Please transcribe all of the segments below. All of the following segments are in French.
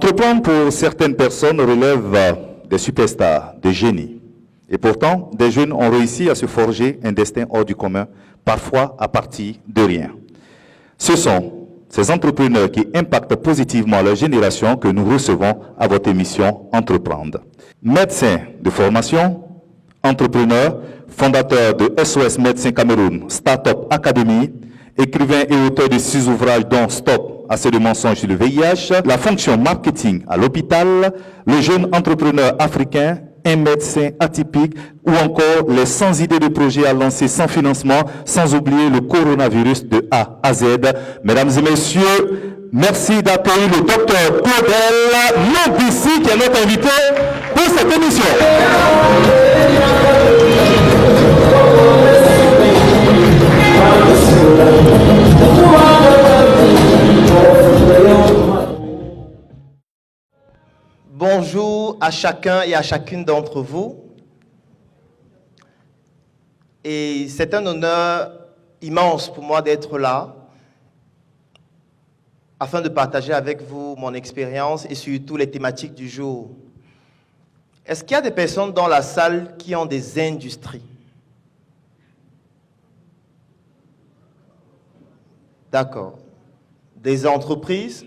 Entreprendre pour certaines personnes relève des superstars, des génies. Et pourtant, des jeunes ont réussi à se forger un destin hors du commun, parfois à partir de rien. Ce sont ces entrepreneurs qui impactent positivement leur génération que nous recevons à votre émission Entreprendre. Médecin de formation, entrepreneur, fondateur de SOS Médecins Cameroun, Startup Academy, écrivain et auteur de 6 ouvrages dont Stop, assez de mensonges sur le VIH, la fonction marketing à l'hôpital, le jeune entrepreneur africain, un médecin atypique ou encore les 100 idées de projets à lancer sans financement, sans oublier le coronavirus de A à Z. Mesdames et messieurs, merci d'accueillir le docteur Claudel Nambissi qui est notre invité pour cette émission. Bonjour à chacun et à chacune d'entre vous. Et c'est un honneur immense pour moi d'être là afin de partager avec vous mon expérience et surtout les thématiques du jour. Est-ce qu'il y a des personnes dans la salle qui ont des industries? D'accord. Des entreprises?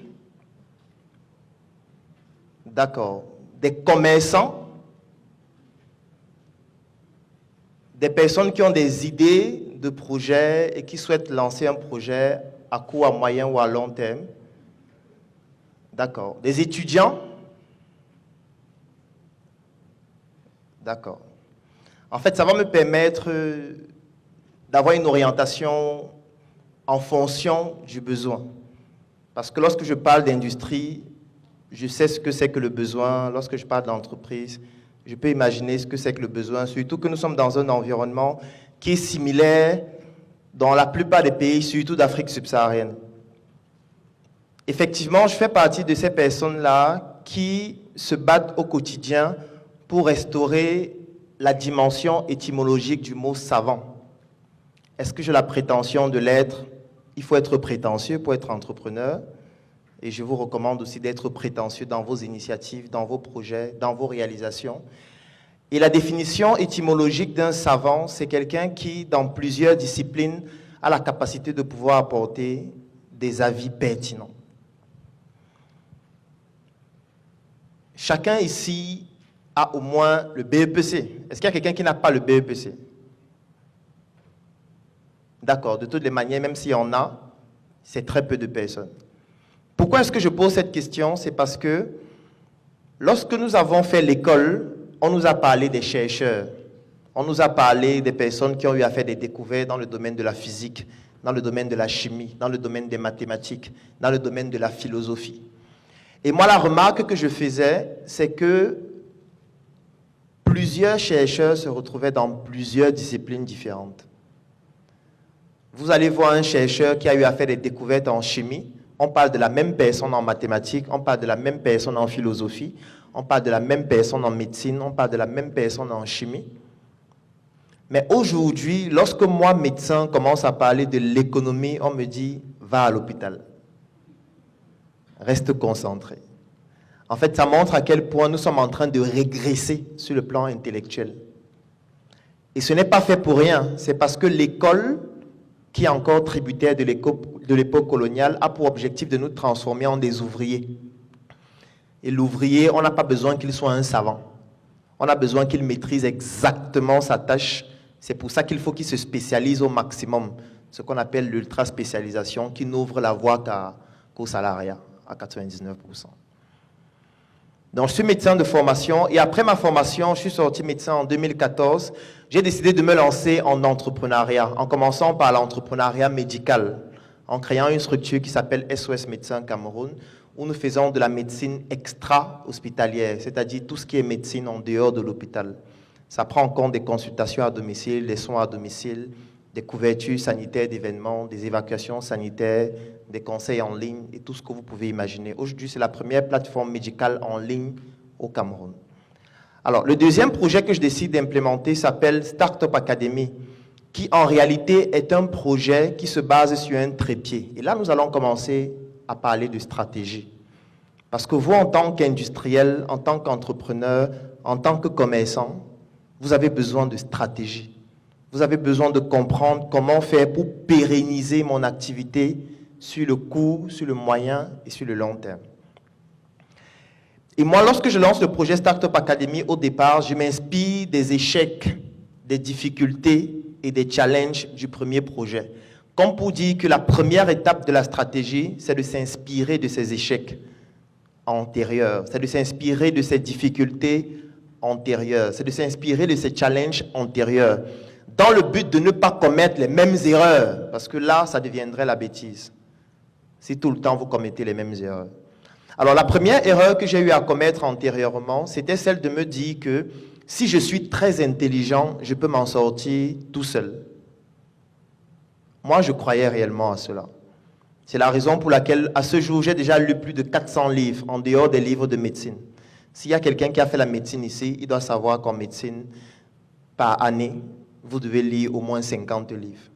D'accord. Des commerçants? Des personnes qui ont des idées de projets et qui souhaitent lancer un projet à court, à moyen ou à long terme? D'accord. Des étudiants? D'accord. En fait, ça va me permettre d'avoir une orientation en fonction du besoin. Parce que lorsque je parle d'industrie, je sais ce que c'est que le besoin. Lorsque je parle d'entreprise, je peux imaginer ce que c'est que le besoin. Surtout que nous sommes dans un environnement qui est similaire dans la plupart des pays, surtout d'Afrique subsaharienne. Effectivement, je fais partie de ces personnes-là qui se battent au quotidien pour restaurer la dimension étymologique du mot savant. Est-ce que j'ai la prétention de l'être? Il faut être prétentieux pour être entrepreneur. Et je vous recommande aussi d'être prétentieux dans vos initiatives, dans vos projets, dans vos réalisations. Et la définition étymologique d'un savant, c'est quelqu'un qui, dans plusieurs disciplines, a la capacité de pouvoir apporter des avis pertinents. Chacun ici a au moins le BEPC. Est-ce qu'il y a quelqu'un qui n'a pas le BEPC? D'accord, de toutes les manières, même s'il y en a, c'est très peu de personnes. Pourquoi est-ce que je pose cette question? C'est parce que lorsque nous avons fait l'école, on nous a parlé des chercheurs. On nous a parlé des personnes qui ont eu à faire des découvertes dans le domaine de la physique, dans le domaine de la chimie, dans le domaine des mathématiques, dans le domaine de la philosophie. Et moi, la remarque que je faisais, c'est que plusieurs chercheurs se retrouvaient dans plusieurs disciplines différentes. Vous allez voir un chercheur qui a eu à faire des découvertes en chimie. On parle de la même personne en mathématiques, on parle de la même personne en philosophie, on parle de la même personne en médecine, on parle de la même personne en chimie. Mais aujourd'hui, lorsque moi, médecin, commence à parler de l'économie, on me dit « va à l'hôpital ». Reste concentré. En fait, ça montre à quel point nous sommes en train de régresser sur le plan intellectuel. Et ce n'est pas fait pour rien, c'est parce que l'école, qui est encore tributaire de l'époque coloniale, a pour objectif de nous transformer en des ouvriers. Et l'ouvrier, on n'a pas besoin qu'il soit un savant. On a besoin qu'il maîtrise exactement sa tâche. C'est pour ça qu'il faut qu'il se spécialise au maximum, ce qu'on appelle l'ultra-spécialisation, qui n'ouvre la voie qu'au salariat à 99%. Donc, je suis médecin de formation et après ma formation, je suis sorti médecin en 2014. J'ai décidé de me lancer en entrepreneuriat, en commençant par l'entrepreneuriat médical, en créant une structure qui s'appelle SOS Médecins Cameroun, où nous faisons de la médecine extra-hospitalière, c'est-à-dire tout ce qui est médecine en dehors de l'hôpital. Ça prend en compte des consultations à domicile, des soins à domicile, des couvertures sanitaires d'événements, des évacuations sanitaires, des conseils en ligne et tout ce que vous pouvez imaginer. Aujourd'hui, c'est la première plateforme médicale en ligne au Cameroun. Alors, le deuxième projet que je décide d'implémenter s'appelle Startup Academy, qui en réalité est un projet qui se base sur un trépied. Et là, nous allons commencer à parler de stratégie. Parce que vous, en tant qu'industriel, en tant qu'entrepreneur, en tant que commerçant, vous avez besoin de stratégie. Vous avez besoin de comprendre comment faire pour pérenniser mon activité sur le court, sur le moyen et sur le long terme. Et moi, lorsque je lance le projet Startup Academy, au départ, je m'inspire des échecs, des difficultés et des challenges du premier projet. Comme pour dire que la première étape de la stratégie, c'est de s'inspirer de ces échecs antérieurs, c'est de s'inspirer de ces difficultés antérieures, c'est de s'inspirer de ces challenges antérieurs, dans le but de ne pas commettre les mêmes erreurs, parce que là, ça deviendrait la bêtise, si tout le temps vous commettez les mêmes erreurs. Alors, la première erreur que j'ai eu à commettre antérieurement, c'était celle de me dire que si je suis très intelligent, je peux m'en sortir tout seul. Moi, je croyais réellement à cela. C'est la raison pour laquelle, à ce jour, j'ai déjà lu plus de 400 livres, en dehors des livres de médecine. S'il y a quelqu'un qui a fait la médecine ici, il doit savoir qu'en médecine, par année, vous devez lire au moins 50 livres.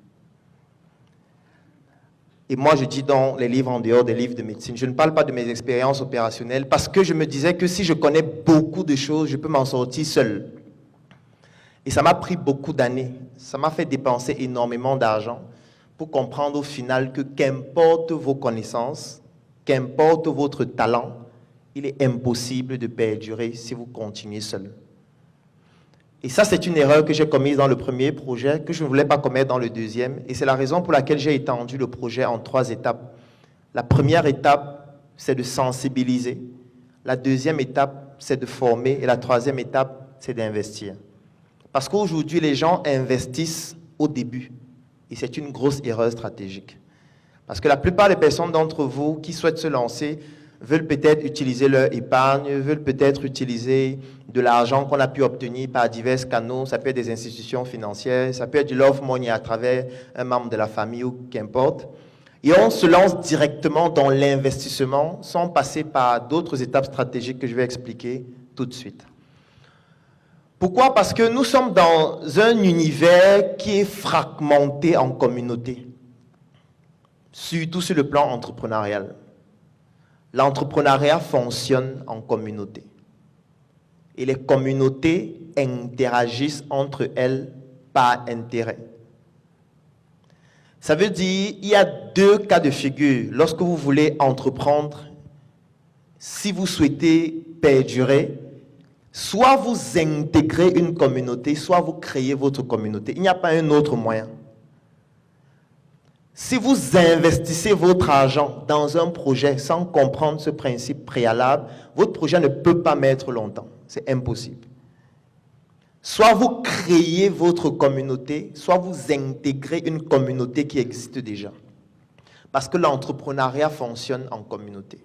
Et moi, je dis dans les livres en dehors des livres de médecine, je ne parle pas de mes expériences opérationnelles parce que je me disais que si je connais beaucoup de choses, je peux m'en sortir seul. Et ça m'a pris beaucoup d'années. Ça m'a fait dépenser énormément d'argent pour comprendre au final que qu'importe vos connaissances, qu'importe votre talent, il est impossible de perdurer si vous continuez seul. Et ça, c'est une erreur que j'ai commise dans le premier projet, que je ne voulais pas commettre dans le deuxième. Et c'est la raison pour laquelle j'ai étendu le projet en 3 étapes. La première étape, c'est de sensibiliser. La deuxième étape, c'est de former. Et la troisième étape, c'est d'investir. Parce qu'aujourd'hui, les gens investissent au début. Et c'est une grosse erreur stratégique. Parce que la plupart des personnes d'entre vous qui souhaitent se lancer veulent peut-être utiliser leur épargne, veulent peut-être utiliser de l'argent qu'on a pu obtenir par divers canaux. Ça peut être des institutions financières, ça peut être du love money à travers un membre de la famille ou qu'importe. Et on se lance directement dans l'investissement sans passer par d'autres étapes stratégiques que je vais expliquer tout de suite. Pourquoi? Parce que nous sommes dans un univers qui est fragmenté en communautés, surtout sur le plan entrepreneurial. L'entrepreneuriat fonctionne en communauté. Et les communautés interagissent entre elles par intérêt. Ça veut dire qu'il y a 2 cas de figure lorsque vous voulez entreprendre. Si vous souhaitez perdurer, soit vous intégrez une communauté, soit vous créez votre communauté. Il n'y a pas un autre moyen. Si vous investissez votre argent dans un projet sans comprendre ce principe préalable, votre projet ne peut pas mettre longtemps. C'est impossible. Soit vous créez votre communauté, soit vous intégrez une communauté qui existe déjà. Parce que l'entrepreneuriat fonctionne en communauté.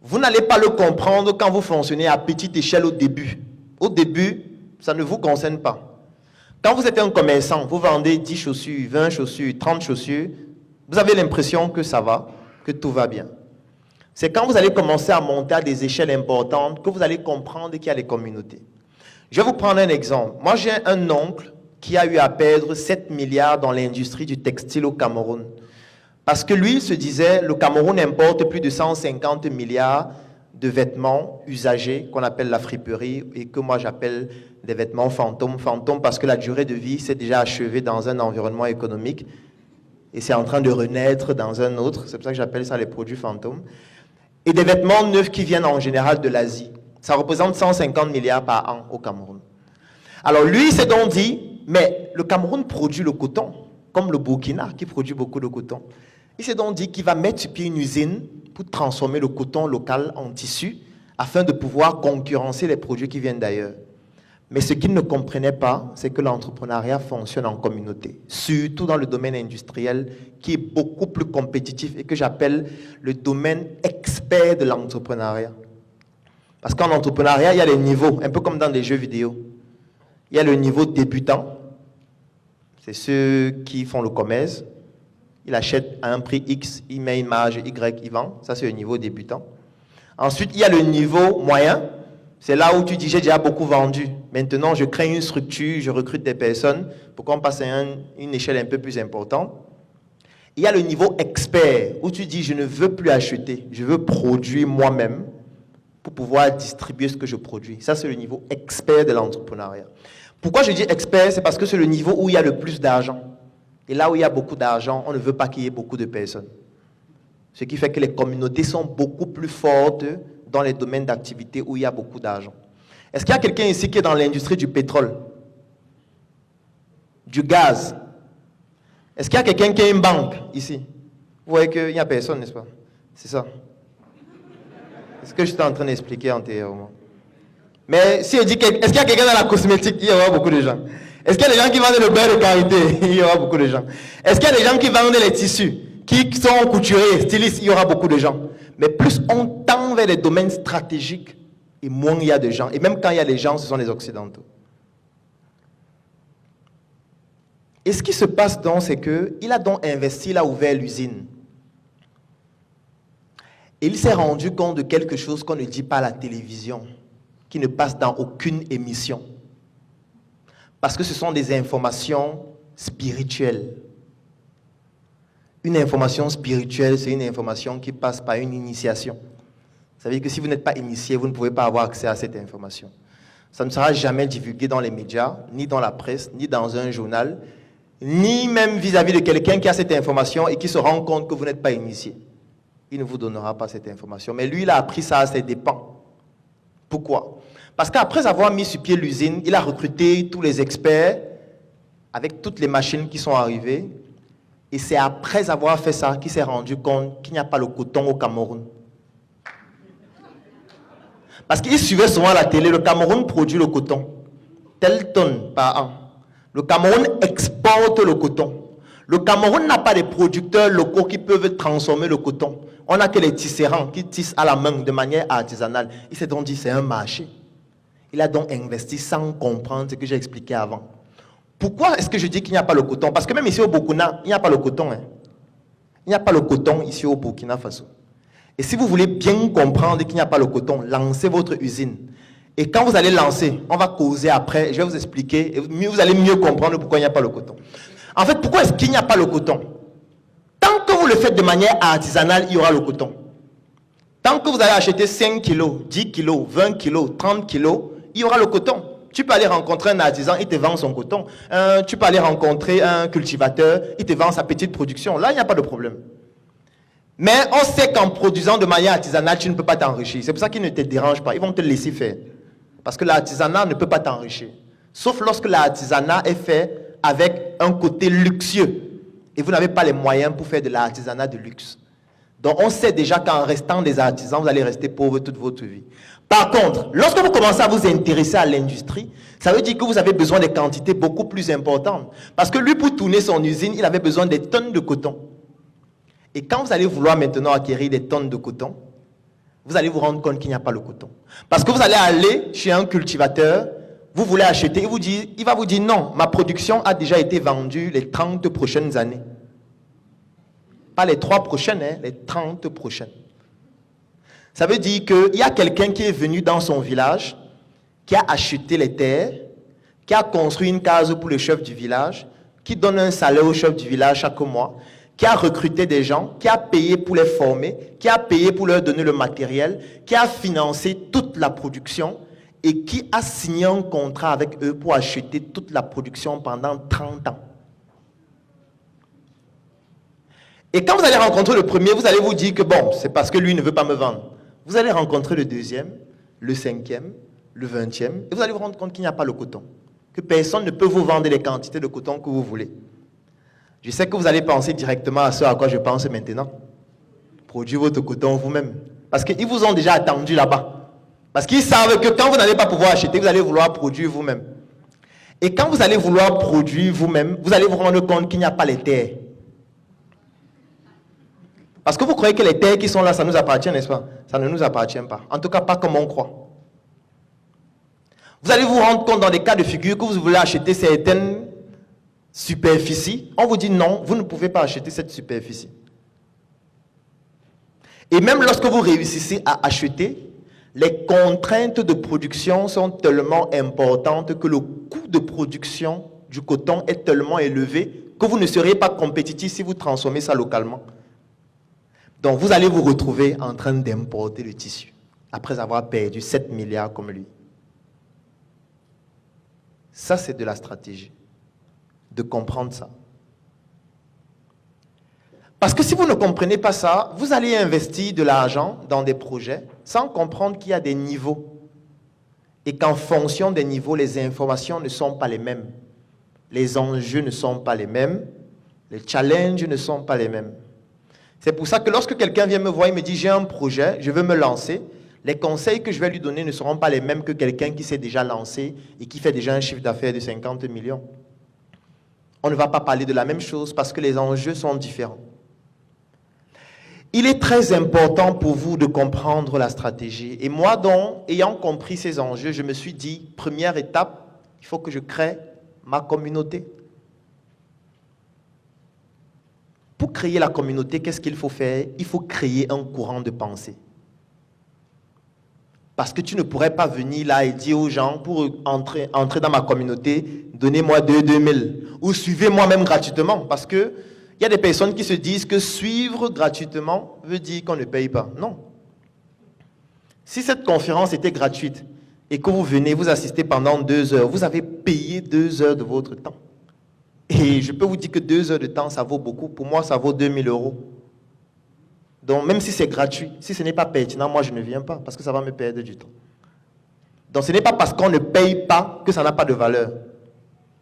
Vous n'allez pas le comprendre quand vous fonctionnez à petite échelle au début. Au début, ça ne vous concerne pas. Quand vous êtes un commerçant, vous vendez 10 chaussures, 20 chaussures, 30 chaussures, vous avez l'impression que ça va, que tout va bien. C'est quand vous allez commencer à monter à des échelles importantes que vous allez comprendre qu'il y a des communautés. Je vais vous prendre un exemple. Moi, j'ai un oncle qui a eu à perdre 7 milliards dans l'industrie du textile au Cameroun. Parce que lui, il se disait, le Cameroun importe plus de 150 milliards de vêtements usagés, qu'on appelle la friperie, et que moi j'appelle des vêtements fantômes. Fantômes parce que la durée de vie s'est déjà achevée dans un environnement économique, et c'est en train de renaître dans un autre. C'est pour ça que j'appelle ça les produits fantômes. Et des vêtements neufs qui viennent en général de l'Asie. Ça représente 150 milliards par an au Cameroun. Alors lui, il s'est donc dit, mais le Cameroun produit le coton, comme le Burkina qui produit beaucoup de coton. Il s'est donc dit qu'il va mettre sur pied une usine pour transformer le coton local en tissu afin de pouvoir concurrencer les produits qui viennent d'ailleurs. Mais ce qu'il ne comprenait pas, c'est que l'entrepreneuriat fonctionne en communauté, surtout dans le domaine industriel qui est beaucoup plus compétitif et que j'appelle le domaine expert de l'entrepreneuriat. Parce qu'en entrepreneuriat, il y a des niveaux, un peu comme dans les jeux vidéo. Il y a le niveau débutant, c'est ceux qui font le commerce. Il achète à un prix X, il met une marge Y, il vend. Ça, c'est le niveau débutant. Ensuite, il y a le niveau moyen. C'est là où tu dis, j'ai déjà beaucoup vendu. Maintenant, je crée une structure, je recrute des personnes pour qu'on passe à une échelle un peu plus importante. Il y a le niveau expert, où tu dis, je ne veux plus acheter, je veux produire moi-même pour pouvoir distribuer ce que je produis. Ça, c'est le niveau expert de l'entrepreneuriat. Pourquoi je dis expert? C'est parce que c'est le niveau où il y a le plus d'argent. Et là où il y a beaucoup d'argent, on ne veut pas qu'il y ait beaucoup de personnes. Ce qui fait que les communautés sont beaucoup plus fortes dans les domaines d'activité où il y a beaucoup d'argent. Est-ce qu'il y a quelqu'un ici qui est dans l'industrie du pétrole? Du gaz? Est-ce qu'il y a quelqu'un qui a une banque ici? Vous voyez qu'il n'y a personne, n'est-ce pas? C'est ça. C'est ce que j'étais en train d'expliquer antérieurement. Mais si je dis, est-ce qu'il y a quelqu'un dans la cosmétique? Il y aura beaucoup de gens. Est-ce qu'il y a des gens qui vendent le beurre de karité? Il y aura beaucoup de gens. Est-ce qu'il y a des gens qui vendent les tissus, qui sont couturiers, stylistes? Il y aura beaucoup de gens. Mais plus on tend vers les domaines stratégiques, et moins il y a de gens. Et même quand il y a des gens, ce sont les Occidentaux. Et ce qui se passe donc, c'est qu'il a donc investi, il a ouvert l'usine. Et il s'est rendu compte de quelque chose qu'on ne dit pas à la télévision, qui ne passe dans aucune émission. Parce que ce sont des informations spirituelles. Une information spirituelle, c'est une information qui passe par une initiation. Ça veut dire que si vous n'êtes pas initié, vous ne pouvez pas avoir accès à cette information. Ça ne sera jamais divulgué dans les médias, ni dans la presse, ni dans un journal, ni même vis-à-vis de quelqu'un qui a cette information et qui se rend compte que vous n'êtes pas initié. Il ne vous donnera pas cette information. Mais lui, il a appris ça à ses dépens. Pourquoi? Parce qu'après avoir mis sur pied l'usine, il a recruté tous les experts avec toutes les machines qui sont arrivées. Et c'est après avoir fait ça qu'il s'est rendu compte qu'il n'y a pas le coton au Cameroun. Parce qu'il suivait souvent à la télé, le Cameroun produit le coton. Telle tonne par an. Le Cameroun exporte le coton. Le Cameroun n'a pas de producteurs locaux qui peuvent transformer le coton. On n'a que les tisserands qui tissent à la main de manière artisanale. Il s'est donc dit, c'est un marché. Il a donc investi sans comprendre ce que j'ai expliqué avant. Pourquoi est-ce que je dis qu'il n'y a pas le coton? Parce que même ici au Burkina, il n'y a pas le coton. Hein. Il n'y a pas le coton ici au Burkina Faso. Et si vous voulez bien comprendre qu'il n'y a pas le coton, lancez votre usine. Et quand vous allez lancer, on va causer après, je vais vous expliquer, et vous allez mieux comprendre pourquoi il n'y a pas le coton. En fait, pourquoi est-ce qu'il n'y a pas le coton? Tant que vous le faites de manière artisanale, il y aura le coton. Tant que vous allez acheter 5 kilos, 10 kilos, 20 kilos, 30 kilos, il y aura le coton. Tu peux aller rencontrer un artisan, il te vend son coton. Tu peux aller rencontrer un cultivateur, il te vend sa petite production. Là, il n'y a pas de problème. Mais on sait qu'en produisant de manière artisanale, tu ne peux pas t'enrichir. C'est pour ça qu'ils ne te dérangent pas. Ils vont te laisser faire. Parce que l'artisanat ne peut pas t'enrichir. Sauf lorsque l'artisanat est fait avec un côté luxueux. Et vous n'avez pas les moyens pour faire de l'artisanat de luxe. Donc on sait déjà qu'en restant des artisans, vous allez rester pauvre toute votre vie. Par contre, lorsque vous commencez à vous intéresser à l'industrie, ça veut dire que vous avez besoin de quantités beaucoup plus importantes. Parce que lui, pour tourner son usine, il avait besoin des tonnes de coton. Et quand vous allez vouloir maintenant acquérir des tonnes de coton, vous allez vous rendre compte qu'il n'y a pas le coton. Parce que vous allez aller chez un cultivateur, vous voulez acheter, il va vous dire non, ma production a déjà été vendue les 30 prochaines années. Pas les 3 prochaines, hein, les 30 prochaines. Ça veut dire qu'il y a quelqu'un qui est venu dans son village, qui a acheté les terres, qui a construit une case pour le chef du village, qui donne un salaire au chef du village chaque mois, qui a recruté des gens, qui a payé pour les former, qui a payé pour leur donner le matériel, qui a financé toute la production et qui a signé un contrat avec eux pour acheter toute la production pendant 30 ans. Et quand vous allez rencontrer le premier, vous allez vous dire que bon, c'est parce que lui ne veut pas me vendre. Vous allez rencontrer le deuxième, le 5e, le 20e, et vous allez vous rendre compte qu'il n'y a pas le coton. Que personne ne peut vous vendre les quantités de coton que vous voulez. Je sais que vous allez penser directement à ce à quoi je pense maintenant. Produire votre coton vous-même. Parce qu'ils vous ont déjà attendu là-bas. Parce qu'ils savent que quand vous n'allez pas pouvoir acheter, vous allez vouloir produire vous-même. Et quand vous allez vouloir produire vous-même, vous allez vous rendre compte qu'il n'y a pas les terres. Parce que vous croyez que les terres qui sont là, ça nous appartient, n'est-ce pas? Ça ne nous appartient pas. En tout cas, pas comme on croit. Vous allez vous rendre compte dans des cas de figure que vous voulez acheter certaines superficies. On vous dit non, vous ne pouvez pas acheter cette superficie. Et même lorsque vous réussissez à acheter, les contraintes de production sont tellement importantes que le coût de production du coton est tellement élevé que vous ne serez pas compétitif si vous transformez ça localement. Donc vous allez vous retrouver en train d'importer le tissu, après avoir perdu 7 milliards comme lui. Ça, c'est de la stratégie, de comprendre ça. Parce que si vous ne comprenez pas ça, vous allez investir de l'argent dans des projets sans comprendre qu'il y a des niveaux. Et qu'en fonction des niveaux, les informations ne sont pas les mêmes. Les enjeux ne sont pas les mêmes. Les challenges ne sont pas les mêmes. C'est pour ça que lorsque quelqu'un vient me voir et me dit « j'ai un projet, je veux me lancer », les conseils que je vais lui donner ne seront pas les mêmes que quelqu'un qui s'est déjà lancé et qui fait déjà un chiffre d'affaires de 50 millions. On ne va pas parler de la même chose parce que les enjeux sont différents. Il est très important pour vous de comprendre la stratégie. Et moi, donc, ayant compris ces enjeux, je me suis dit, première étape, il faut que je crée ma communauté. Pour créer la communauté, qu'est-ce qu'il faut faire? Il faut créer un courant de pensée. Parce que tu ne pourrais pas venir là et dire aux gens, pour entrer dans ma communauté, donnez-moi 2000 ou suivez-moi même gratuitement. Parce que il y a des personnes qui se disent que suivre gratuitement veut dire qu'on ne paye pas. Non. Si cette conférence était gratuite et que vous venez, vous assistez pendant 2 heures, vous avez payé 2 heures de votre temps. Et je peux vous dire que 2 heures de temps, ça vaut beaucoup. Pour moi, ça vaut 2000 €. Donc, même si c'est gratuit, si ce n'est pas pertinent, moi, je ne viens pas parce que ça va me perdre du temps. Donc, ce n'est pas parce qu'on ne paye pas que ça n'a pas de valeur.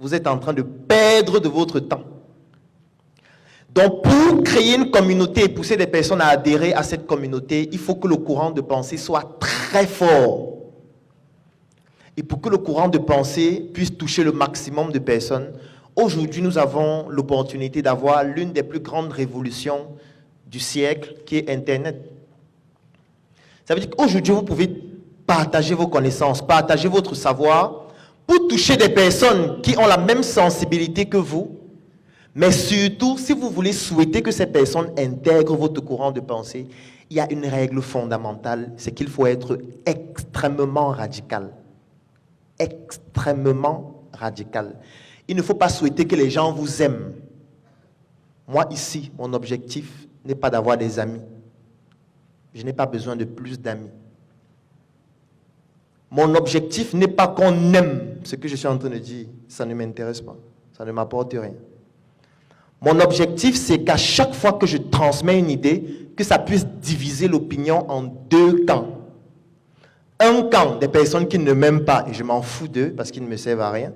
Vous êtes en train de perdre de votre temps. Donc, pour créer une communauté et pousser des personnes à adhérer à cette communauté, il faut que le courant de pensée soit très fort. Et pour que le courant de pensée puisse toucher le maximum de personnes, aujourd'hui, nous avons l'opportunité d'avoir l'une des plus grandes révolutions du siècle, qui est Internet. Ça veut dire qu'aujourd'hui, vous pouvez partager vos connaissances, partager votre savoir, pour toucher des personnes qui ont la même sensibilité que vous. Mais surtout, si vous voulez souhaiter que ces personnes intègrent votre courant de pensée, il y a une règle fondamentale, c'est qu'il faut être extrêmement radical. Extrêmement radical. Il ne faut pas souhaiter que les gens vous aiment. Moi, ici, mon objectif n'est pas d'avoir des amis. Je n'ai pas besoin de plus d'amis. Mon objectif n'est pas qu'on aime ce que je suis en train de dire. Ça ne m'intéresse pas. Ça ne m'apporte rien. Mon objectif, c'est qu'à chaque fois que je transmets une idée, que ça puisse diviser l'opinion en 2 camps. Un camp des personnes qui ne m'aiment pas, et je m'en fous d'eux parce qu'ils ne me servent à rien.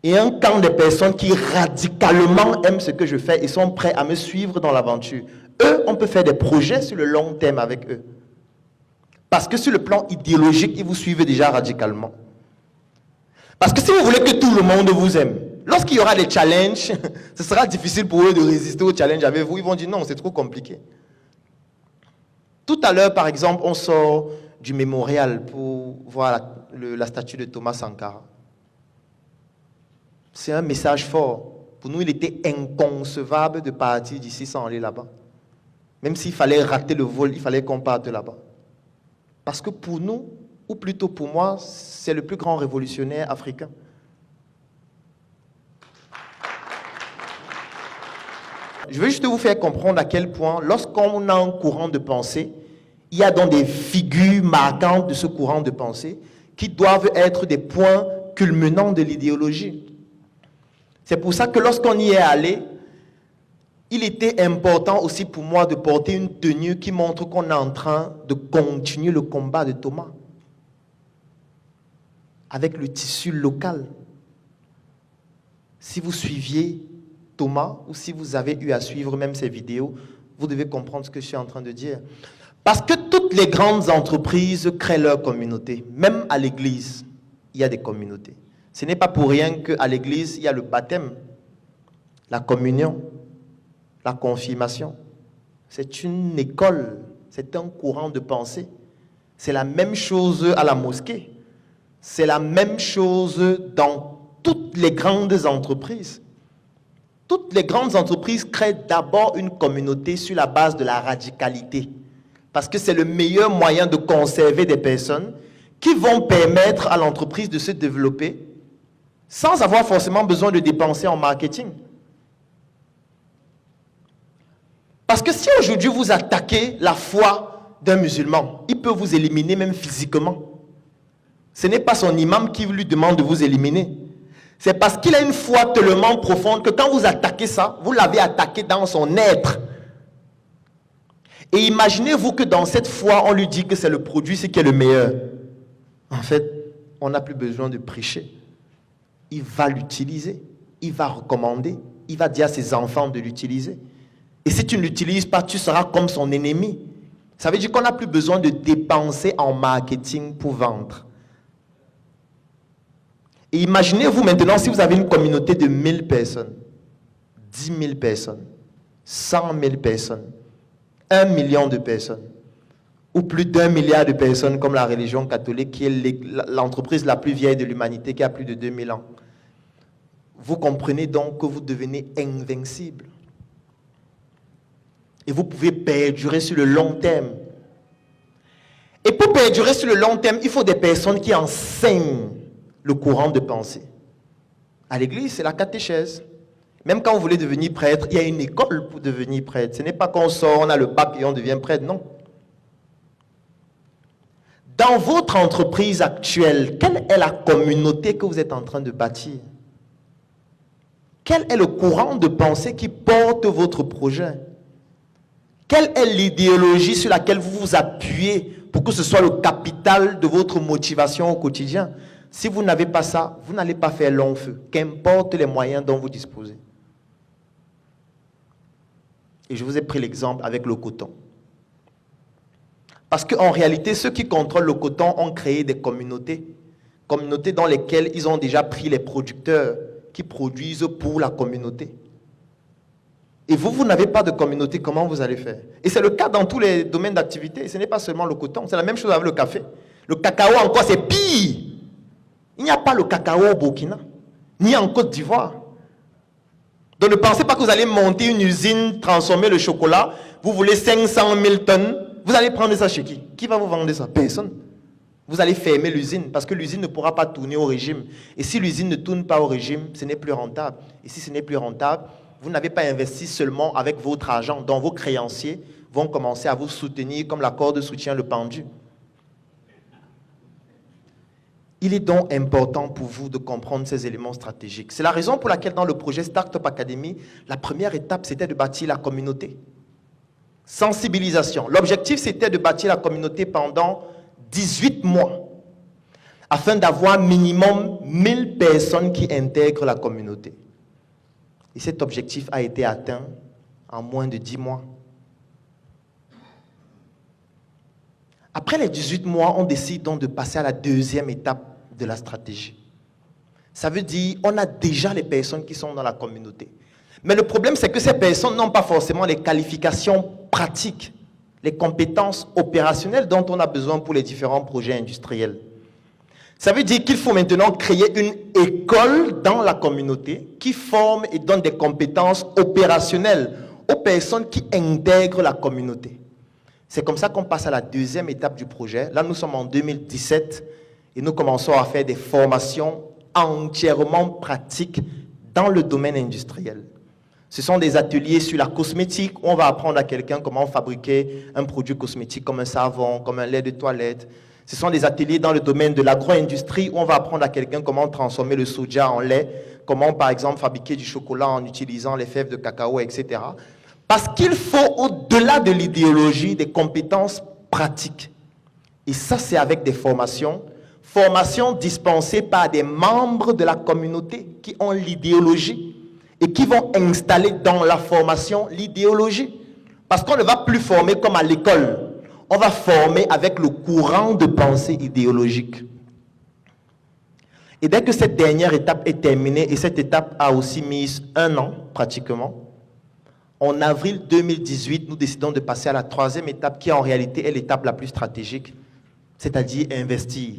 Et un camp des personnes qui radicalement aiment ce que je fais et sont prêts à me suivre dans l'aventure. Eux, on peut faire des projets sur le long terme avec eux. Parce que sur le plan idéologique, ils vous suivent déjà radicalement. Parce que si vous voulez que tout le monde vous aime, lorsqu'il y aura des challenges, ce sera difficile pour eux de résister aux challenges avec vous. Ils vont dire non, c'est trop compliqué. Tout à l'heure, par exemple, on sort du mémorial pour voir la statue de Thomas Sankara. C'est un message fort. Pour nous, il était inconcevable de partir d'ici sans aller là-bas. Même s'il fallait rater le vol, il fallait qu'on parte là-bas. Parce que pour nous, ou plutôt pour moi, c'est le plus grand révolutionnaire africain. Je veux juste vous faire comprendre à quel point, lorsqu'on a un courant de pensée, il y a donc des figures marquantes de ce courant de pensée qui doivent être des points culminants de l'idéologie. C'est pour ça que lorsqu'on y est allé, il était important aussi pour moi de porter une tenue qui montre qu'on est en train de continuer le combat de Thomas avec le tissu local. Si vous suiviez Thomas ou si vous avez eu à suivre même ces vidéos, vous devez comprendre ce que je suis en train de dire. Parce que toutes les grandes entreprises créent leur communauté. Même à l'église, il y a des communautés. Ce n'est pas pour rien qu'à l'église, il y a le baptême, la communion, la confirmation. C'est une école, c'est un courant de pensée. C'est la même chose à la mosquée. C'est la même chose dans toutes les grandes entreprises. Toutes les grandes entreprises créent d'abord une communauté sur la base de la radicalité. Parce que c'est le meilleur moyen de conserver des personnes qui vont permettre à l'entreprise de se développer sans avoir forcément besoin de dépenser en marketing. Parce que si aujourd'hui vous attaquez la foi d'un musulman, il peut vous éliminer même physiquement. Ce n'est pas son imam qui lui demande de vous éliminer. C'est parce qu'il a une foi tellement profonde que quand vous attaquez ça, vous l'avez attaqué dans son être. Et imaginez-vous que dans cette foi, on lui dit que c'est le produit, ce qui est le meilleur. En fait, on n'a plus besoin de prêcher. Il va l'utiliser, il va recommander, il va dire à ses enfants de l'utiliser. Et si tu ne l'utilises pas, tu seras comme son ennemi. Ça veut dire qu'on n'a plus besoin de dépenser en marketing pour vendre. Et imaginez-vous maintenant si vous avez une communauté de 1000 personnes, 10 000 personnes, 100 000 personnes, 1 million de personnes, ou plus d'1 milliard de personnes comme la religion catholique, qui est l'entreprise la plus vieille de l'humanité, qui a plus de 2000 ans. Vous comprenez donc que vous devenez invincible. Et vous pouvez perdurer sur le long terme. Et pour perdurer sur le long terme, il faut des personnes qui enseignent le courant de pensée. À l'église, c'est la catéchèse. Même quand vous voulez devenir prêtre, il y a une école pour devenir prêtre. Ce n'est pas qu'on sort, on a le bac et on devient prêtre, non. Dans votre entreprise actuelle, quelle est la communauté que vous êtes en train de bâtir? Quel est le courant de pensée qui porte votre projet? Quelle est l'idéologie sur laquelle vous vous appuyez pour que ce soit le capital de votre motivation au quotidien? Si vous n'avez pas ça, vous n'allez pas faire long feu, qu'importe les moyens dont vous disposez. Et je vous ai pris l'exemple avec le coton. Parce qu'en réalité, ceux qui contrôlent le coton ont créé des communautés dans lesquelles ils ont déjà pris les producteurs qui produisent pour la communauté. Et vous n'avez pas de communauté, comment vous allez faire? Et c'est le cas dans tous les domaines d'activité. Ce n'est pas seulement le coton, c'est la même chose avec le café. Le cacao encore, c'est pire. Il n'y a pas le cacao au Burkina, ni en Côte d'Ivoire. Donc ne pensez pas que vous allez monter une usine, transformer le chocolat, vous voulez 500 000 tonnes, vous allez prendre ça chez qui? Qui va vous vendre ça? Personne. Vous allez fermer l'usine parce que l'usine ne pourra pas tourner au régime. Et si l'usine ne tourne pas au régime, ce n'est plus rentable. Et si ce n'est plus rentable, vous n'avez pas investi seulement avec votre argent, dont vos créanciers vont commencer à vous soutenir comme l'accord de soutien le pendu. Il est donc important pour vous de comprendre ces éléments stratégiques. C'est la raison pour laquelle dans le projet Startup Academy, la première étape, c'était de bâtir la communauté. Sensibilisation. L'objectif, c'était de bâtir la communauté pendant 18 mois, afin d'avoir minimum 1000 personnes qui intègrent la communauté. Et cet objectif a été atteint en moins de 10 mois. Après les 18 mois, on décide donc de passer à la deuxième étape de la stratégie. Ça veut dire on a déjà les personnes qui sont dans la communauté. Mais le problème, c'est que ces personnes n'ont pas forcément les qualifications pratiques, les compétences opérationnelles dont on a besoin pour les différents projets industriels. Ça veut dire qu'il faut maintenant créer une école dans la communauté qui forme et donne des compétences opérationnelles aux personnes qui intègrent la communauté. C'est comme ça qu'on passe à la deuxième étape du projet. Là, nous sommes en 2017 et nous commençons à faire des formations entièrement pratiques dans le domaine industriel. Ce sont des ateliers sur la cosmétique où on va apprendre à quelqu'un comment fabriquer un produit cosmétique comme un savon, comme un lait de toilette. Ce sont des ateliers dans le domaine de l'agro-industrie où on va apprendre à quelqu'un comment transformer le soja en lait, comment par exemple fabriquer du chocolat en utilisant les fèves de cacao, etc. Parce qu'il faut, au-delà de l'idéologie, des compétences pratiques. Et ça, c'est avec des formations dispensées par des membres de la communauté qui ont l'idéologie et qui vont installer dans la formation l'idéologie. Parce qu'on ne va plus former comme à l'école. On va former avec le courant de pensée idéologique. Et dès que cette dernière étape est terminée, et cette étape a aussi mis 1 an pratiquement, en avril 2018, nous décidons de passer à la troisième étape qui en réalité est l'étape la plus stratégique, c'est-à-dire investir.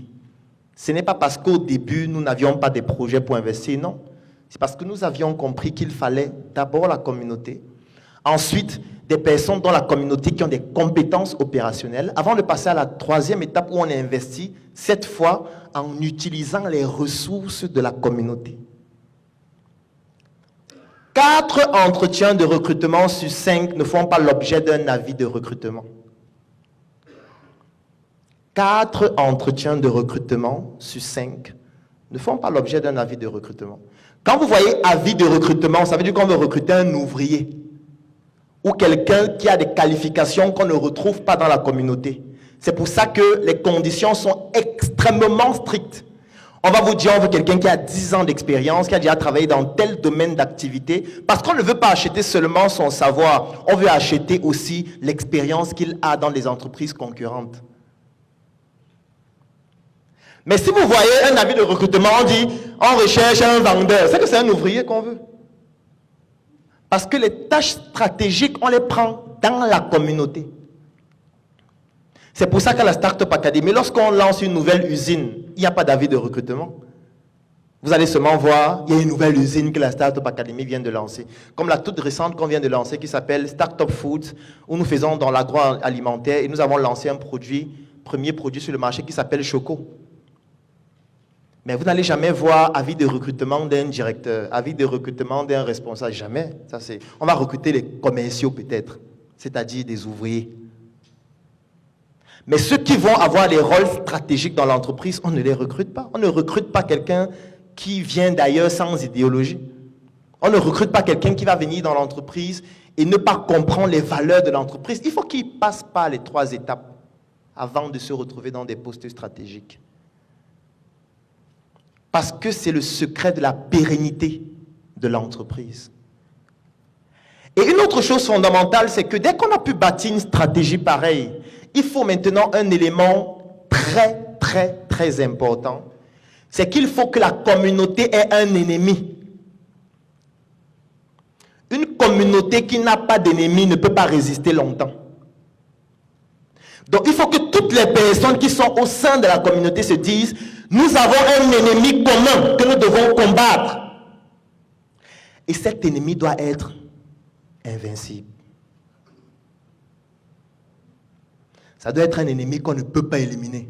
Ce n'est pas parce qu'au début, nous n'avions pas de projets pour investir, non. C'est parce que nous avions compris qu'il fallait d'abord la communauté, ensuite des personnes dans la communauté qui ont des compétences opérationnelles, avant de passer à la troisième étape où on investit, cette fois en utilisant les ressources de la communauté. 4 entretiens de recrutement sur 5 ne font pas l'objet d'un avis de recrutement. 4 entretiens de recrutement sur 5 ne font pas l'objet d'un avis de recrutement. Quand vous voyez avis de recrutement, ça veut dire qu'on veut recruter un ouvrier ou quelqu'un qui a des qualifications qu'on ne retrouve pas dans la communauté. C'est pour ça que les conditions sont extrêmement strictes. On va vous dire, on veut quelqu'un qui a 10 ans d'expérience, qui a déjà travaillé dans tel domaine d'activité, parce qu'on ne veut pas acheter seulement son savoir, on veut acheter aussi l'expérience qu'il a dans les entreprises concurrentes. Mais si vous voyez un avis de recrutement, on dit, on recherche un vendeur, c'est que c'est un ouvrier qu'on veut. Parce que les tâches stratégiques, on les prend dans la communauté. C'est pour ça qu'à la Startup Academy, lorsqu'on lance une nouvelle usine, il n'y a pas d'avis de recrutement. Vous allez seulement voir, il y a une nouvelle usine que la Startup Academy vient de lancer. Comme la toute récente qu'on vient de lancer qui s'appelle Startup Foods, où nous faisons dans l'agroalimentaire et nous avons lancé un premier produit sur le marché qui s'appelle Choco. Mais vous n'allez jamais voir avis de recrutement d'un directeur, avis de recrutement d'un responsable, jamais. On va recruter les commerciaux peut-être, c'est-à-dire des ouvriers. Mais ceux qui vont avoir les rôles stratégiques dans l'entreprise, on ne les recrute pas. On ne recrute pas quelqu'un qui vient d'ailleurs sans idéologie. On ne recrute pas quelqu'un qui va venir dans l'entreprise et ne pas comprendre les valeurs de l'entreprise. Il faut qu'il passe par les 3 étapes avant de se retrouver dans des postes stratégiques. Parce que c'est le secret de la pérennité de l'entreprise. Et une autre chose fondamentale, c'est que dès qu'on a pu bâtir une stratégie pareille, il faut maintenant un élément très, très, très important. C'est qu'il faut que la communauté ait un ennemi. Une communauté qui n'a pas d'ennemi ne peut pas résister longtemps. Donc il faut que toutes les personnes qui sont au sein de la communauté se disent « Nous avons un ennemi commun que nous devons combattre. » Et cet ennemi doit être invincible. Ça doit être un ennemi qu'on ne peut pas éliminer.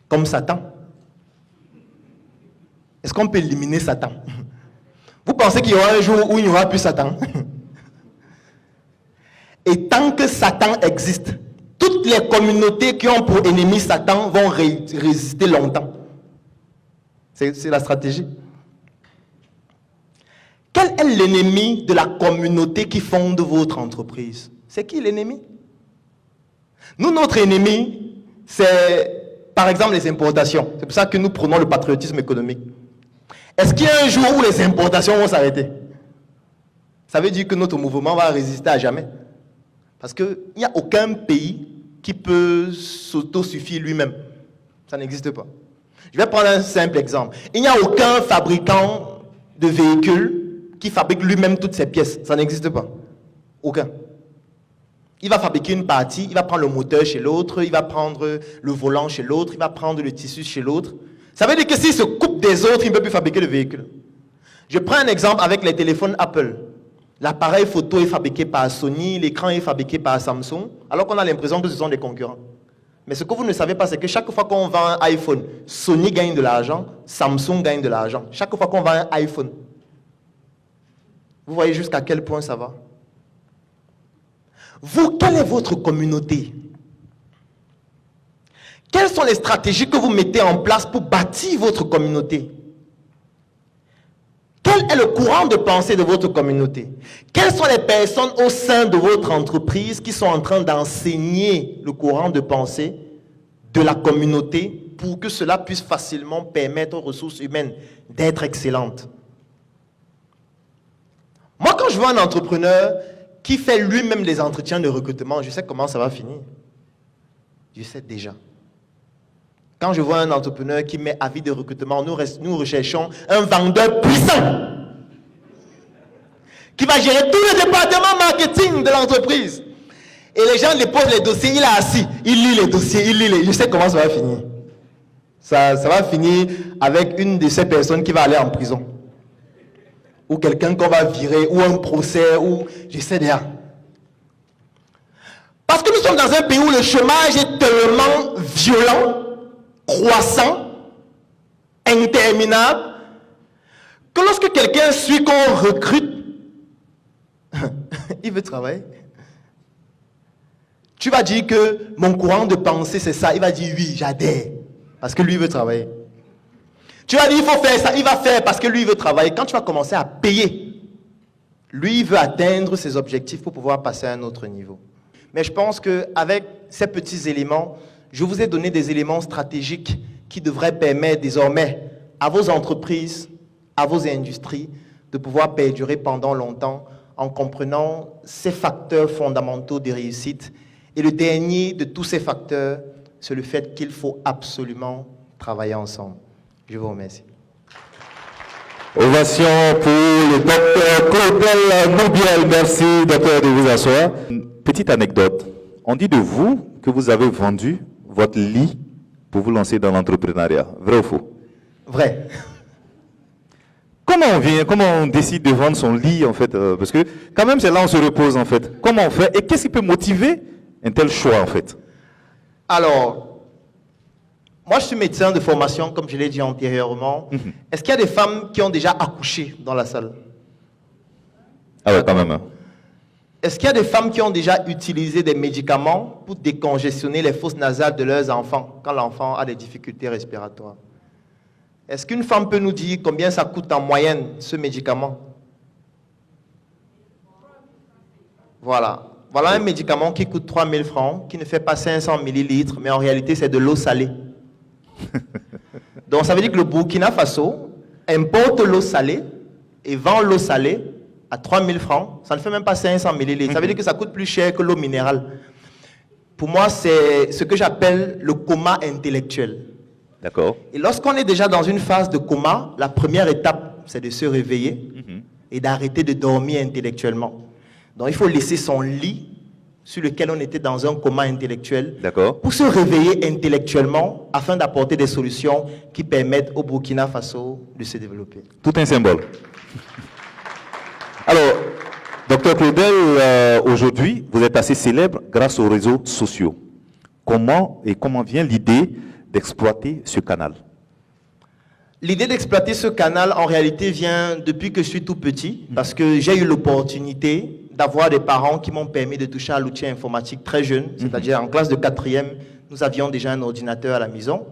Comme Satan. Est-ce qu'on peut éliminer Satan? Vous pensez qu'il y aura un jour où il n'y aura plus Satan? Et tant que Satan existe, toutes les communautés qui ont pour ennemi Satan vont résister longtemps. C'est la stratégie. Quel est l'ennemi de la communauté qui fonde votre entreprise? C'est qui l'ennemi? Nous, notre ennemi, c'est par exemple les importations. C'est pour ça que nous prenons le patriotisme économique. Est-ce qu'il y a un jour où les importations vont s'arrêter? Ça veut dire que notre mouvement va résister à jamais. Parce qu'il n'y a aucun pays qui peut s'autosuffire lui-même. Ça n'existe pas. Je vais prendre un simple exemple. Il n'y a aucun fabricant de véhicules qui fabrique lui-même toutes ses pièces. Ça n'existe pas. Aucun. Il va fabriquer une partie, il va prendre le moteur chez l'autre, il va prendre le volant chez l'autre, il va prendre le tissu chez l'autre. Ça veut dire que s'il se coupe des autres, il ne peut plus fabriquer le véhicule. Je prends un exemple avec les téléphones Apple. L'appareil photo est fabriqué par Sony, l'écran est fabriqué par Samsung, alors qu'on a l'impression que ce sont des concurrents. Mais ce que vous ne savez pas, c'est que chaque fois qu'on vend un iPhone, Sony gagne de l'argent, Samsung gagne de l'argent. Chaque fois qu'on vend un iPhone. Vous voyez jusqu'à quel point ça va? Vous, quelle est votre communauté? Quelles sont les stratégies que vous mettez en place pour bâtir votre communauté? Quel est le courant de pensée de votre communauté? Quelles sont les personnes au sein de votre entreprise qui sont en train d'enseigner le courant de pensée de la communauté pour que cela puisse facilement permettre aux ressources humaines d'être excellentes? Moi, quand je vois un entrepreneur qui fait lui-même des entretiens de recrutement, je sais comment ça va finir. Je sais déjà. Quand je vois un entrepreneur qui met avis de recrutement, nous recherchons un vendeur puissant qui va gérer tout le département marketing de l'entreprise. Et les gens lui posent les dossiers, il est assis, il lit les dossiers, je sais comment ça va finir. Ça va finir avec une de ces personnes qui va aller en prison. Ou quelqu'un qu'on va virer, ou un procès, ou je sais déjà. Parce que nous sommes dans un pays où le chômage est tellement violent, croissant, interminable, que lorsque quelqu'un suit qu'on recrute, il veut travailler. Tu vas dire que mon courant de pensée c'est ça, il va dire oui, j'adhère, parce que lui veut travailler. Tu vas dire il faut faire ça, il va faire parce que lui veut travailler. Quand tu vas commencer à payer, lui veut atteindre ses objectifs pour pouvoir passer à un autre niveau. Mais je pense qu'avec ces petits éléments, je vous ai donné des éléments stratégiques qui devraient permettre désormais à vos entreprises, à vos industries, de pouvoir perdurer pendant longtemps en comprenant ces facteurs fondamentaux de réussite. Et le dernier de tous ces facteurs, c'est le fait qu'il faut absolument travailler ensemble. Je vous remercie. Ovation pour le docteur Claudel Noubiel. Merci, docteur, de vous asseoir. Une petite anecdote. On dit de vous que vous avez vendu votre lit pour vous lancer dans l'entrepreneuriat. Vrai ou faux? Vrai. Comment on décide de vendre son lit, en fait? Parce que quand même, c'est là où on se repose, en fait. Comment on fait? Et qu'est-ce qui peut motiver un tel choix, en fait? Alors, moi, je suis médecin de formation, comme je l'ai dit antérieurement. Est-ce qu'il y a des femmes qui ont déjà accouché dans la salle? Ah ouais, quand même. Hein. Est-ce qu'il y a des femmes qui ont déjà utilisé des médicaments pour décongestionner les fosses nasales de leurs enfants quand l'enfant a des difficultés respiratoires? Est-ce qu'une femme peut nous dire combien ça coûte en moyenne, ce médicament? Voilà. Voilà un médicament qui coûte 3 000 francs, qui ne fait pas 500 millilitres, mais en réalité, c'est de l'eau salée. Donc, ça veut dire que le Burkina Faso importe l'eau salée et vend l'eau salée à 3 000 francs. Ça ne fait même pas 500 millilitres. Ça veut dire que ça coûte plus cher que l'eau minérale. Pour moi, c'est ce que j'appelle le coma intellectuel. D'accord. Et lorsqu'on est déjà dans une phase de coma, la première étape, c'est de se réveiller et d'arrêter de dormir intellectuellement. Donc, il faut laisser son lit sur lequel on était dans un coma intellectuel pour se réveiller intellectuellement afin d'apporter des solutions qui permettent au Burkina Faso de se développer. Tout un symbole. Alors, docteur Claudel, aujourd'hui, vous êtes assez célèbre grâce aux réseaux sociaux. Comment vient l'idée d'exploiter ce canal? L'idée d'exploiter ce canal, en réalité, vient depuis que je suis tout petit, parce que j'ai eu l'opportunité d'avoir des parents qui m'ont permis de toucher à l'outil informatique très jeune, c'est-à-dire en classe de 4e, nous avions déjà un ordinateur à la maison,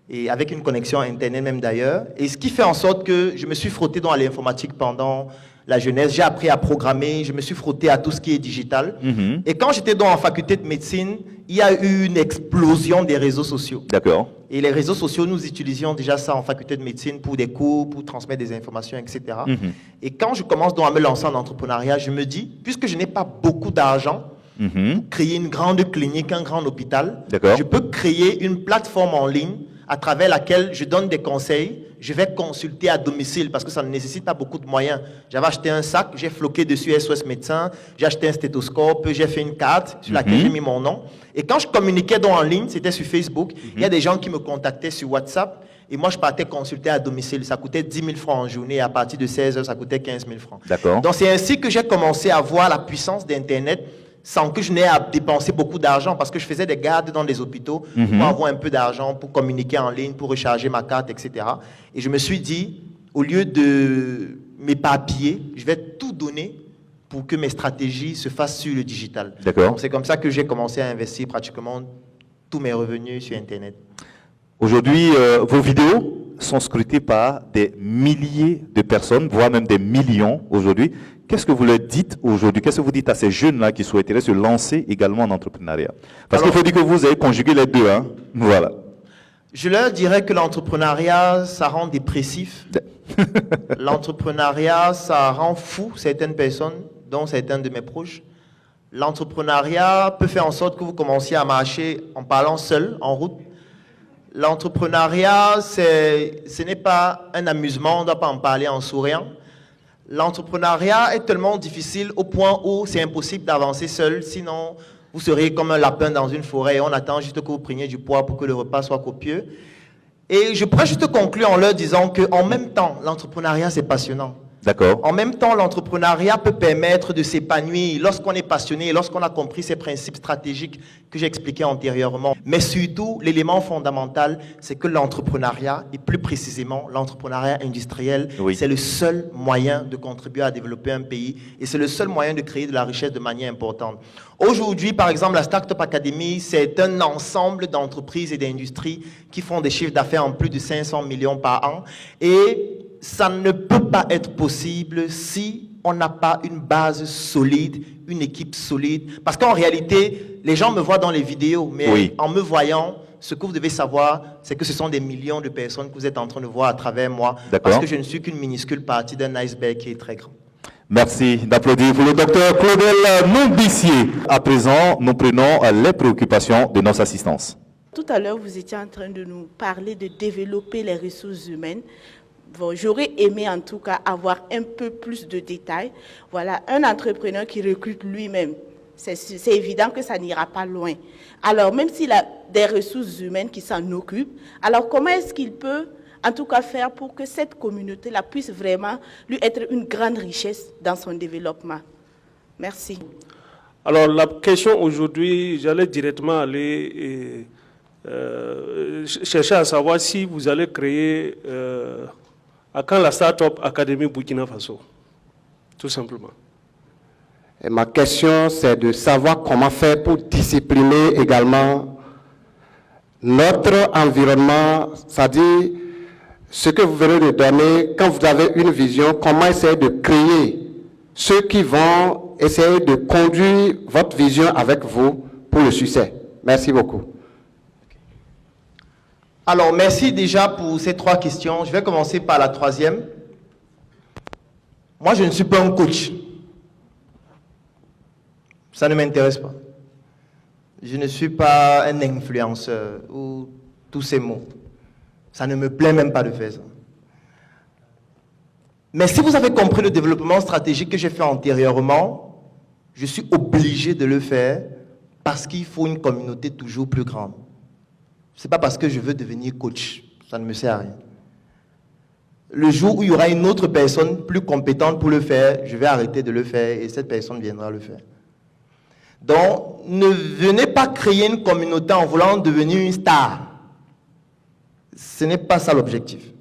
et avec une connexion Internet même d'ailleurs, et ce qui fait en sorte que je me suis frotté dans l'informatique pendant la jeunesse, j'ai appris à programmer, je me suis frotté à tout ce qui est digital, et quand j'étais en faculté de médecine, il y a eu une explosion des réseaux sociaux. D'accord. Et les réseaux sociaux, nous utilisions déjà ça en faculté de médecine pour des cours, pour transmettre des informations, etc. Et quand je commence donc à me lancer en entrepreneuriat, je me dis, puisque je n'ai pas beaucoup d'argent pour créer une grande clinique, un grand hôpital, je peux créer une plateforme en ligne à travers laquelle je donne des conseils, je vais consulter à domicile parce que ça ne nécessite pas beaucoup de moyens. J'avais acheté un sac, j'ai floqué dessus SOS médecin, j'ai acheté un stéthoscope, j'ai fait une carte sur laquelle j'ai mis mon nom. Et quand je communiquais donc en ligne, c'était sur Facebook, il y a des gens qui me contactaient sur WhatsApp et moi je partais consulter à domicile. Ça coûtait 10 000 francs en journée et à partir de 16 heures, ça coûtait 15 000 francs. Donc c'est ainsi que j'ai commencé à voir la puissance d'Internet sans que je n'ai à dépenser beaucoup d'argent parce que je faisais des gardes dans les hôpitaux pour avoir un peu d'argent, pour communiquer en ligne, pour recharger ma carte, etc. Et je me suis dit, au lieu de m'éparpiller, je vais tout donner pour que mes stratégies se fassent sur le digital. C'est comme ça que j'ai commencé à investir pratiquement tous mes revenus sur Internet. Aujourd'hui, vos vidéos sont scrutées par des milliers de personnes, voire même des millions aujourd'hui. Qu'est-ce que vous leur dites aujourd'hui? Qu'est-ce que vous dites à ces jeunes-là qui souhaiteraient se lancer également en entrepreneuriat? Parce qu'il faut dire que vous avez conjugué les deux. Hein? Voilà. Je leur dirais que l'entrepreneuriat, ça rend dépressif. L'entrepreneuriat, ça rend fou certaines personnes, dont certains de mes proches. L'entrepreneuriat peut faire en sorte que vous commenciez à marcher en parlant seul, en route. L'entrepreneuriat, ce n'est pas un amusement, on ne doit pas en parler en souriant. L'entrepreneuriat est tellement difficile au point où c'est impossible d'avancer seul, sinon vous serez comme un lapin dans une forêt et on attend juste que vous preniez du poids pour que le repas soit copieux. Et je pourrais juste conclure en leur disant qu'en même temps, l'entrepreneuriat c'est passionnant. D'accord. En même temps, l'entrepreneuriat peut permettre de s'épanouir lorsqu'on est passionné et lorsqu'on a compris ces principes stratégiques que j'ai expliqués antérieurement. Mais surtout, l'élément fondamental, c'est que l'entrepreneuriat, et plus précisément l'entrepreneuriat industriel, Oui. c'est le seul moyen de contribuer à développer un pays et c'est le seul moyen de créer de la richesse de manière importante. Aujourd'hui, par exemple, la Startup Academy, c'est un ensemble d'entreprises et d'industries qui font des chiffres d'affaires en plus de 500 millions par an et ça ne peut pas être possible si on n'a pas une base solide, une équipe solide. Parce qu'en réalité, les gens me voient dans les vidéos, mais Oui. en me voyant, ce que vous devez savoir, c'est que ce sont des millions de personnes que vous êtes en train de voir à travers moi. D'accord. Parce que je ne suis qu'une minuscule partie d'un iceberg qui est très grand. Merci d'applaudir pour le docteur Claudel Nombissier. À présent, nous prenons les préoccupations de nos assistances. Tout à l'heure, vous étiez en train de nous parler de développer les ressources humaines. Bon, j'aurais aimé en tout cas avoir un peu plus de détails. Voilà, un entrepreneur qui recrute lui-même, c'est évident que ça n'ira pas loin. Alors, même s'il a des ressources humaines qui s'en occupent, alors comment est-ce qu'il peut en tout cas faire pour que cette communauté-là puisse vraiment lui être une grande richesse dans son développement? Merci. Alors la question aujourd'hui, j'allais directement aller chercher à savoir si vous allez créer à quand la Startup Academy Burkina Faso, tout simplement. Et ma question, c'est de savoir comment faire pour discipliner également notre environnement, c'est-à-dire ce que vous venez de donner, quand vous avez une vision, comment essayer de créer ceux qui vont essayer de conduire votre vision avec vous pour le succès. Merci beaucoup. Alors, merci déjà pour ces 3 questions. Je vais commencer par la 3e. Moi, je ne suis pas un coach. Ça ne m'intéresse pas. Je ne suis pas un influenceur ou tous ces mots. Ça ne me plaît même pas de faire ça. Mais si vous avez compris le développement stratégique que j'ai fait antérieurement, je suis obligé de le faire parce qu'il faut une communauté toujours plus grande. Ce n'est pas parce que je veux devenir coach, ça ne me sert à rien. Le jour où il y aura une autre personne plus compétente pour le faire, je vais arrêter de le faire et cette personne viendra le faire. Donc, ne venez pas créer une communauté en voulant devenir une star. Ce n'est pas ça l'objectif.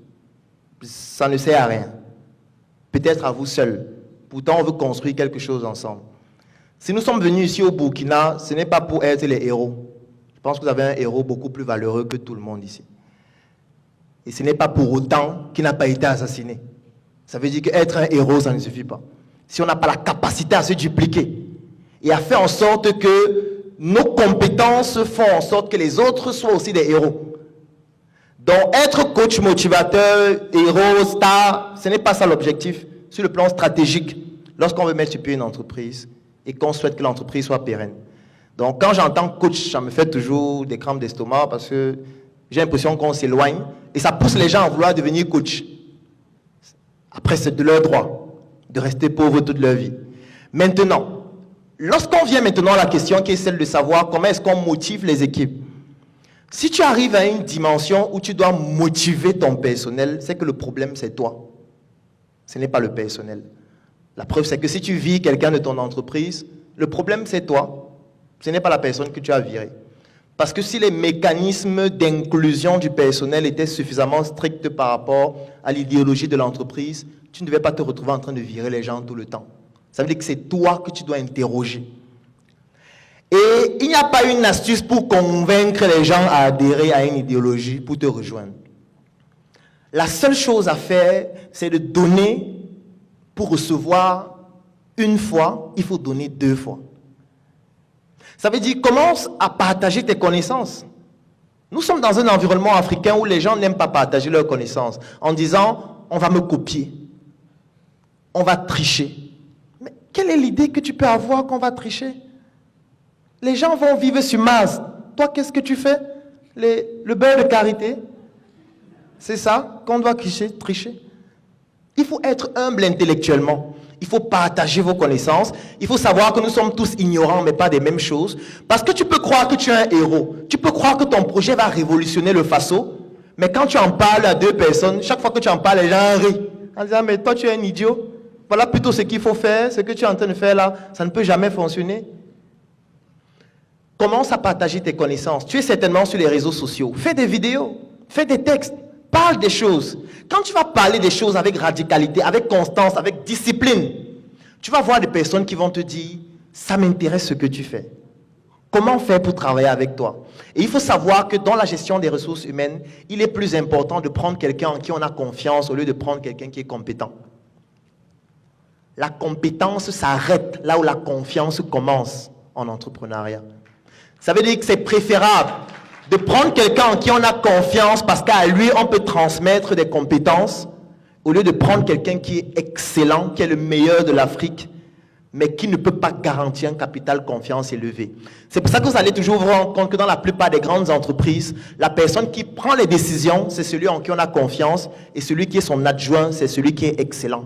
Ça ne sert à rien. Peut-être à vous seul. Pourtant, on veut construire quelque chose ensemble. Si nous sommes venus ici au Burkina, ce n'est pas pour être les héros. Je pense que vous avez un héros beaucoup plus valeureux que tout le monde ici. Et ce n'est pas pour autant qu'il n'a pas été assassiné. Ça veut dire qu'être un héros, ça ne suffit pas. Si on n'a pas la capacité à se dupliquer et à faire en sorte que nos compétences font en sorte que les autres soient aussi des héros. Donc, être coach motivateur, héros, star, ce n'est pas ça l'objectif sur le plan stratégique lorsqu'on veut mettre sur pied une entreprise et qu'on souhaite que l'entreprise soit pérenne. Donc, quand j'entends coach, ça me fait toujours des crampes d'estomac parce que j'ai l'impression qu'on s'éloigne et ça pousse les gens à vouloir devenir coach. Après, c'est de leur droit de rester pauvres toute leur vie. Maintenant, lorsqu'on vient maintenant à la question qui est celle de savoir comment est-ce qu'on motive les équipes, si tu arrives à une dimension où tu dois motiver ton personnel, c'est que le problème, c'est toi. Ce n'est pas le personnel. La preuve, c'est que si tu vis quelqu'un de ton entreprise, le problème, c'est toi. Ce n'est pas la personne que tu as virée. Parce que si les mécanismes d'inclusion du personnel étaient suffisamment stricts par rapport à l'idéologie de l'entreprise, tu ne devais pas te retrouver en train de virer les gens tout le temps. Ça veut dire que c'est toi que tu dois interroger. Et il n'y a pas une astuce pour convaincre les gens à adhérer à une idéologie pour te rejoindre. La seule chose à faire, c'est de donner pour recevoir une fois, il faut donner 2 fois. Ça veut dire, commence à partager tes connaissances. Nous sommes dans un environnement africain où les gens n'aiment pas partager leurs connaissances en disant, on va me copier, on va tricher. Mais quelle est l'idée que tu peux avoir qu'on va tricher? Les gens vont vivre sur Mars. Toi, qu'est-ce que tu fais? Le beurre de karité? C'est ça qu'on doit tricher. Il faut être humble intellectuellement. Il faut partager vos connaissances. Il faut savoir que nous sommes tous ignorants, mais pas des mêmes choses. Parce que tu peux croire que tu es un héros. Tu peux croire que ton projet va révolutionner le Faso. Mais quand tu en parles à 2 personnes, chaque fois que tu en parles, les gens rient. En disant, mais toi, tu es un idiot. Voilà plutôt ce qu'il faut faire, ce que tu es en train de faire là, ça ne peut jamais fonctionner. Commence à partager tes connaissances. Tu es certainement sur les réseaux sociaux. Fais des vidéos, fais des textes, parle des choses. Quand tu vas parler des choses avec radicalité, avec constance, avec discipline, tu vas voir des personnes qui vont te dire « ça m'intéresse ce que tu fais ». Comment faire pour travailler avec toi? Et il faut savoir que dans la gestion des ressources humaines, il est plus important de prendre quelqu'un en qui on a confiance au lieu de prendre quelqu'un qui est compétent. La compétence s'arrête là où la confiance commence en entrepreneuriat. Ça veut dire que c'est préférable de prendre quelqu'un en qui on a confiance parce qu'à lui, on peut transmettre des compétences au lieu de prendre quelqu'un qui est excellent, qui est le meilleur de l'Afrique, mais qui ne peut pas garantir un capital confiance élevé. C'est pour ça que vous allez toujours vous rendre compte que dans la plupart des grandes entreprises, la personne qui prend les décisions, c'est celui en qui on a confiance, et celui qui est son adjoint, c'est celui qui est excellent.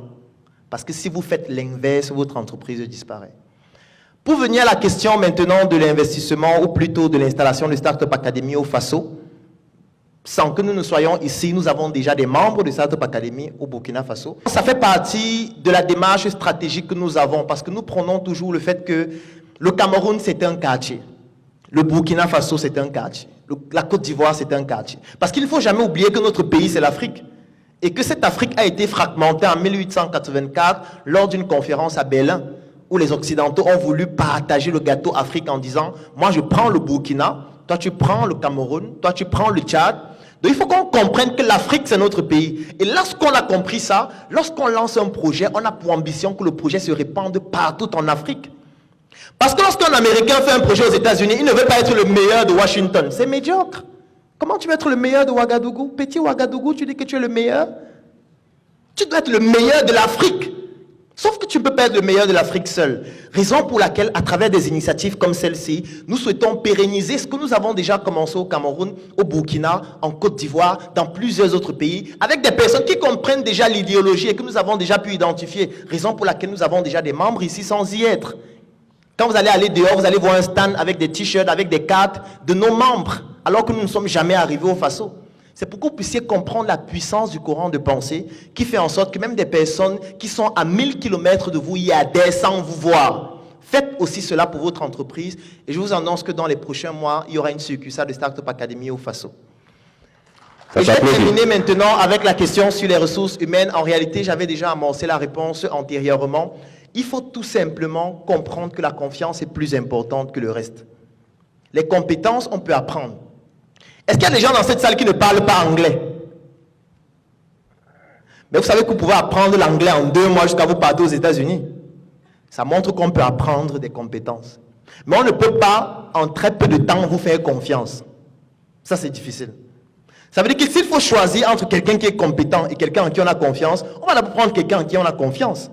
Parce que si vous faites l'inverse, votre entreprise disparaît. Pour venir à la question maintenant de l'investissement, ou plutôt de l'installation de Startup Academy au Faso, sans que nous ne soyons ici, nous avons déjà des membres de Startup Academy au Burkina Faso. Ça fait partie de la démarche stratégique que nous avons, parce que nous prenons toujours le fait que le Cameroun, c'est un quartier. Le Burkina Faso, c'est un quartier. La Côte d'Ivoire, c'est un quartier. Parce qu'il ne faut jamais oublier que notre pays, c'est l'Afrique. Et que cette Afrique a été fragmentée en 1884 lors d'une conférence à Berlin, où les Occidentaux ont voulu partager le gâteau Afrique en disant « Moi, je prends le Burkina, toi, tu prends le Cameroun, toi, tu prends le Tchad. » Donc, il faut qu'on comprenne que l'Afrique, c'est notre pays. Et lorsqu'on a compris ça, lorsqu'on lance un projet, on a pour ambition que le projet se répande partout en Afrique. Parce que lorsqu'un Américain fait un projet aux États-Unis, il ne veut pas être le meilleur de Washington. C'est médiocre. Comment tu veux être le meilleur de Ouagadougou? Petit Ouagadougou, tu dis que tu es le meilleur? Tu dois être le meilleur de l'Afrique. Sauf que tu ne peux pas être le meilleur de l'Afrique seul. Raison pour laquelle, à travers des initiatives comme celle-ci, nous souhaitons pérenniser ce que nous avons déjà commencé au Cameroun, au Burkina, en Côte d'Ivoire, dans plusieurs autres pays, avec des personnes qui comprennent déjà l'idéologie et que nous avons déjà pu identifier. Raison pour laquelle nous avons déjà des membres ici sans y être. Quand vous allez aller dehors, vous allez voir un stand avec des t-shirts, avec des cartes de nos membres, alors que nous ne sommes jamais arrivés au Faso. C'est pour que vous puissiez comprendre la puissance du courant de pensée qui fait en sorte que même des personnes qui sont à 1000 km de vous y adhèrent sans vous voir. Faites aussi cela pour votre entreprise et je vous annonce que dans les prochains mois, il y aura une succursale de Startup Academy au Faso. Et je vais terminer maintenant avec la question sur les ressources humaines. En réalité, j'avais déjà amorcé la réponse antérieurement. Il faut tout simplement comprendre que la confiance est plus importante que le reste. Les compétences, on peut apprendre. Est-ce qu'il y a des gens dans cette salle qui ne parlent pas anglais? Mais vous savez que vous pouvez apprendre l'anglais en 2 mois jusqu'à vous partir aux États-Unis. Ça montre qu'on peut apprendre des compétences. Mais on ne peut pas, en très peu de temps, vous faire confiance. Ça, c'est difficile. Ça veut dire que s'il faut choisir entre quelqu'un qui est compétent et quelqu'un en qui on a confiance, on va d'abord prendre quelqu'un en qui on a confiance.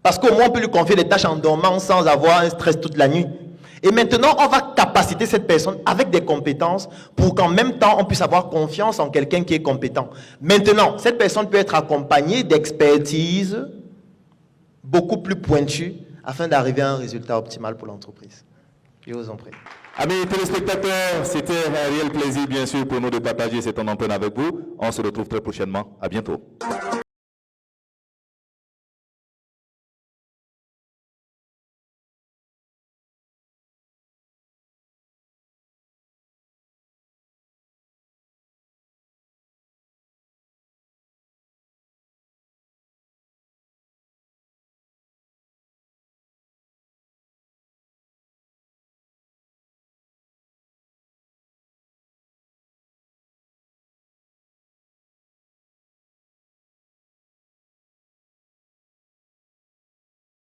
Parce qu'au moins, on peut lui confier des tâches en dormant sans avoir un stress toute la nuit. Et maintenant, on va capaciter cette personne avec des compétences pour qu'en même temps, on puisse avoir confiance en quelqu'un qui est compétent. Maintenant, cette personne peut être accompagnée d'expertise beaucoup plus pointue afin d'arriver à un résultat optimal pour l'entreprise. Je vous en prie. Amis téléspectateurs, c'était un réel plaisir, bien sûr, pour nous de partager cet entretien avec vous. On se retrouve très prochainement. À bientôt.